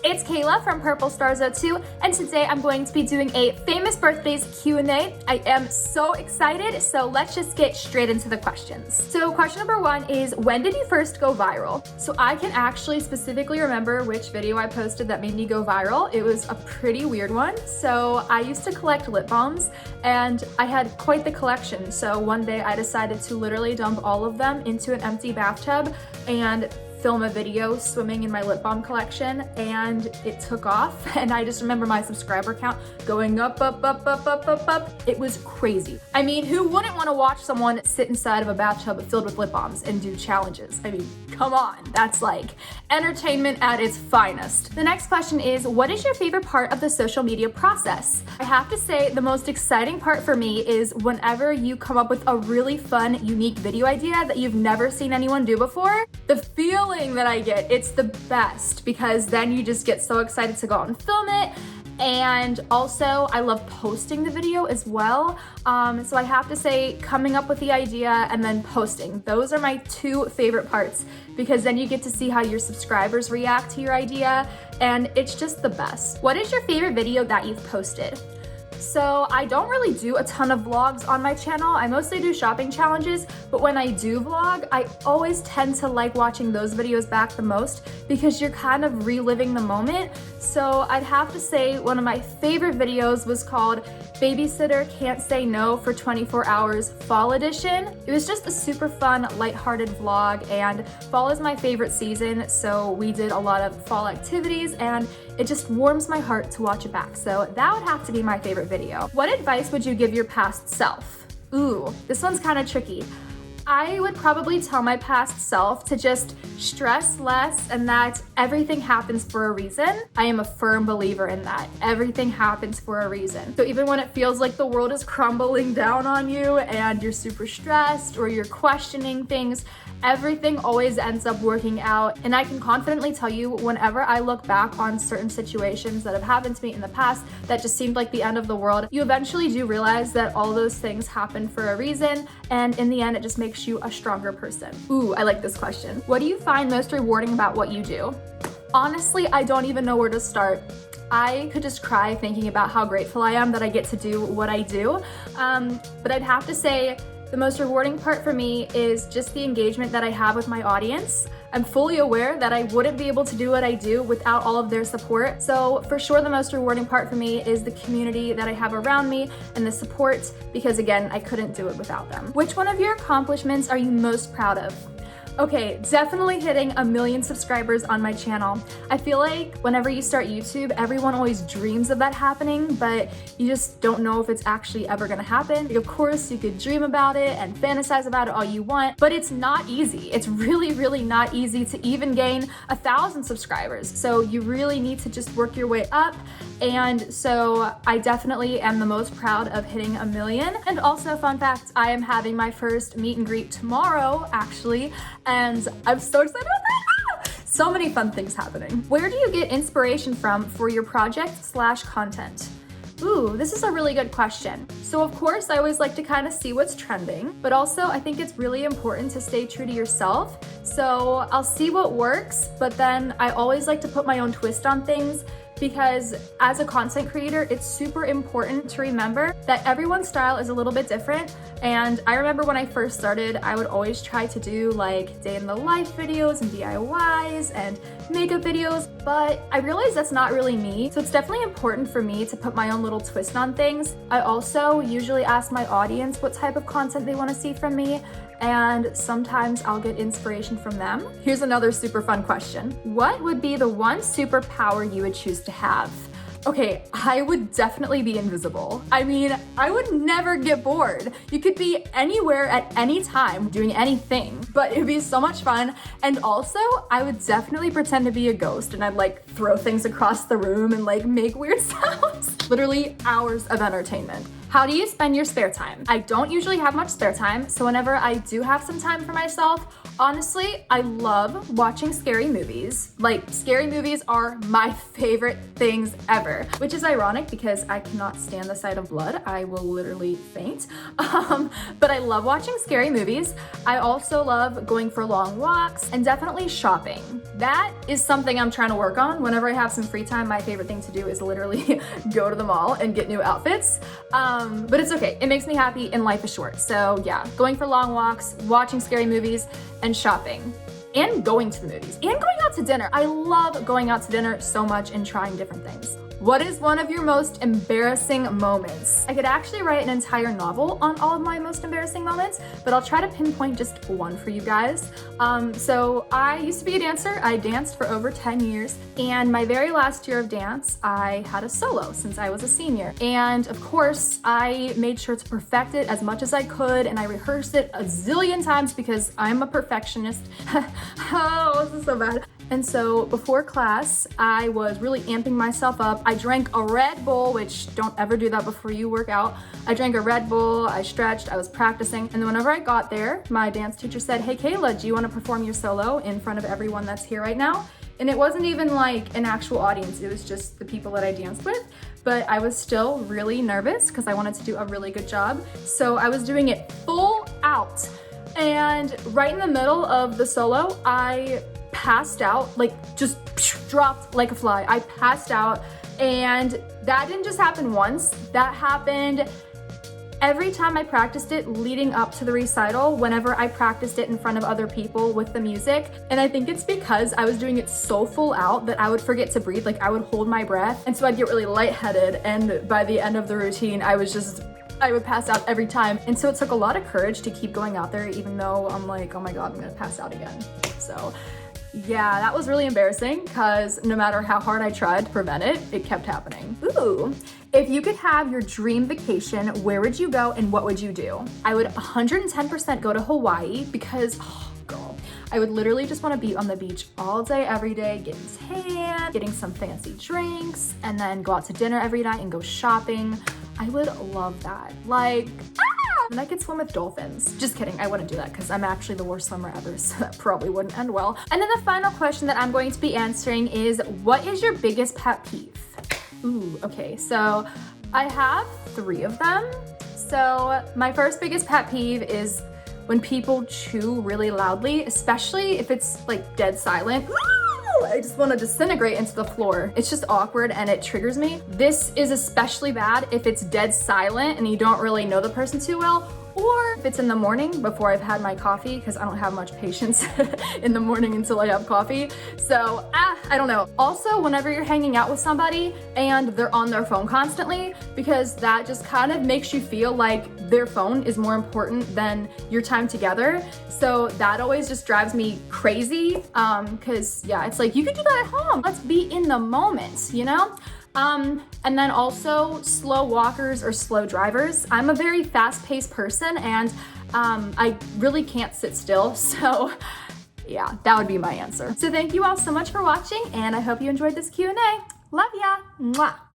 it's Kayla from PurpleStars02, and today I'm going to be doing a famous birthdays Q&A. I am so excited, so let's just get straight into the questions. So question number one is, when did you first go viral? So I can actually specifically remember which video I posted that made me go viral. It was a pretty weird one. So I used to collect lip balms, and I had quite the collection. So one day I decided to literally dump all of them into an empty bathtub and film a video swimming in my lip balm collection, and it took off. And I just remember my subscriber count going up. It was crazy. I mean, who wouldn't want to watch someone sit inside of a bathtub filled with lip balms and do challenges? I mean, come on, that's like entertainment at its finest. The next question is, what is your favorite part of the social media process? I have to say the most exciting part for me is whenever you come up with a really fun, unique video idea that you've never seen anyone do before. The feeling that I get, it's the best, because then you just get so excited to go out and film it. And also I love posting the video as well. So I have to say, coming up with the idea and then posting, those are my two favorite parts, because then you get to see how your subscribers react to your idea, and it's just the best. What is your favorite video that you've posted? So I don't really do a ton of vlogs on my channel. I mostly do shopping challenges, but when I do vlog, I always tend to like watching those videos back the most, because you're kind of reliving the moment. So I'd have to say one of my favorite videos was called Babysitter Can't Say No for 24 Hours Fall Edition. It was just a super fun, lighthearted vlog, and fall is my favorite season, so we did a lot of fall activities, and it just warms my heart to watch it back. So that would have to be my favorite video. What advice would you give your past self? Ooh, this one's kind of tricky. I would probably tell my past self to just stress less, and that everything happens for a reason. I am a firm believer in that. Everything happens for a reason. So even when it feels like the world is crumbling down on you and you're super stressed or you're questioning things, everything always ends up working out. And I can confidently tell you, whenever I look back on certain situations that have happened to me in the past that just seemed like the end of the world, you eventually do realize that all those things happen for a reason, and in the end it just makes you a stronger person. Ooh, I like this question. What do you find most rewarding about what you do? Honestly, I don't even know where to start. I could just cry thinking about how grateful I am that I get to do what I do. But I'd have to say, the most rewarding part for me is just the engagement that I have with my audience. I'm fully aware that I wouldn't be able to do what I do without all of their support. So for sure, the most rewarding part for me is the community that I have around me and the support, because again, I couldn't do it without them. Which one of your accomplishments are you most proud of? Okay, definitely hitting 1 million subscribers on my channel. I feel like whenever you start YouTube, everyone always dreams of that happening, but you just don't know if it's actually ever gonna happen. Like, of course, you could dream about it and fantasize about it all you want, but it's not easy. It's really, really not easy to even gain 1,000 subscribers. So you really need to just work your way up. And so I definitely am the most proud of hitting 1 million. And also, fun fact, I am having my first meet and greet tomorrow, actually. And I'm so excited about that! So many fun things happening. Where do you get inspiration from for your project/content? Ooh, this is a really good question. So of course, I always like to kind of see what's trending, but also I think it's really important to stay true to yourself. So I'll see what works, but then I always like to put my own twist on things, because as a content creator, it's super important to remember that everyone's style is a little bit different. And I remember when I first started, I would always try to do like day in the life videos and DIYs and makeup videos, but I realized that's not really me. So it's definitely important for me to put my own little twist on things. I also usually ask my audience what type of content they want to see from me, and sometimes I'll get inspiration from them. Here's another super fun question. What would be the one superpower you would choose to have? Okay, I would definitely be invisible. I mean, I would never get bored. You could be anywhere at any time doing anything, but it'd be so much fun. And also, I would definitely pretend to be a ghost, and I'd like throw things across the room and like make weird sounds. Literally hours of entertainment. How do you spend your spare time? I don't usually have much spare time, so whenever I do have some time for myself, Honestly, I love watching scary movies. Like, scary movies are my favorite things ever, which is ironic because I cannot stand the sight of blood. I will literally faint. But I love watching scary movies. I also love going for long walks and definitely shopping. That is something I'm trying to work on. Whenever I have some free time, my favorite thing to do is literally go to the mall and get new outfits. But it's okay. It makes me happy and life is short. So yeah, going for long walks, watching scary movies, and shopping. And going to the movies. And going out to dinner. I love going out to dinner so much and trying different things. What is one of your most embarrassing moments? I could actually write an entire novel on all of my most embarrassing moments, but I'll try to pinpoint just one for you guys. So I used to be a dancer. I danced for over 10 years, and my very last year of dance, I had a solo since I was a senior. And of course, I made sure to perfect it as much as I could, and I rehearsed it a zillion times because I'm a perfectionist. Oh, this is so bad. And so before class, I was really amping myself up. I drank a Red Bull, which don't ever do that before you work out. I drank a Red Bull, I stretched, I was practicing. And then whenever I got there, my dance teacher said, "Hey Kayla, do you want to perform your solo in front of everyone that's here right now?" And it wasn't even like an actual audience, it was just the people that I danced with. But I was still really nervous because I wanted to do a really good job. So I was doing it full out. And right in the middle of the solo, I passed out, like just dropped like a fly. I passed out, and that didn't just happen once. That happened every time I practiced it leading up to the recital, whenever I practiced it in front of other people with the music. And I think it's because I was doing it so full out that I would forget to breathe. Like, I would hold my breath, and so I'd get really lightheaded, and by the end of the routine, I would pass out every time. And so it took a lot of courage to keep going out there, even though I'm like, oh my God, I'm gonna pass out again. So yeah, that was really embarrassing because no matter how hard I tried to prevent it, it kept happening. Ooh, if you could have your dream vacation, where would you go and what would you do? I would 110% go to Hawaii because, oh girl, I would literally just want to be on the beach all day, every day, getting tan, getting some fancy drinks, and then go out to dinner every night and go shopping. I would love that. Like, and I could swim with dolphins. Just kidding, I wouldn't do that because I'm actually the worst swimmer ever, so that probably wouldn't end well. And then the final question that I'm going to be answering is, what is your biggest pet peeve? Ooh, okay, so I have 3 of them. So my first biggest pet peeve is when people chew really loudly, especially if it's like dead silent. I just want to disintegrate into the floor. It's just awkward and it triggers me. This is especially bad if it's dead silent and you don't really know the person too well, or if it's in the morning before I've had my coffee, because I don't have much patience in the morning until I have coffee. So, I don't know. Also, whenever you're hanging out with somebody and they're on their phone constantly, because that just kind of makes you feel like their phone is more important than your time together. So that always just drives me crazy. Because yeah, it's like, you could do that at home. Let's be in the moment, you know? And then also slow walkers or slow drivers. I'm a very fast-paced person and I really can't sit still. So yeah, that would be my answer. So thank you all so much for watching and I hope you enjoyed this Q&A. Love ya. Mwah.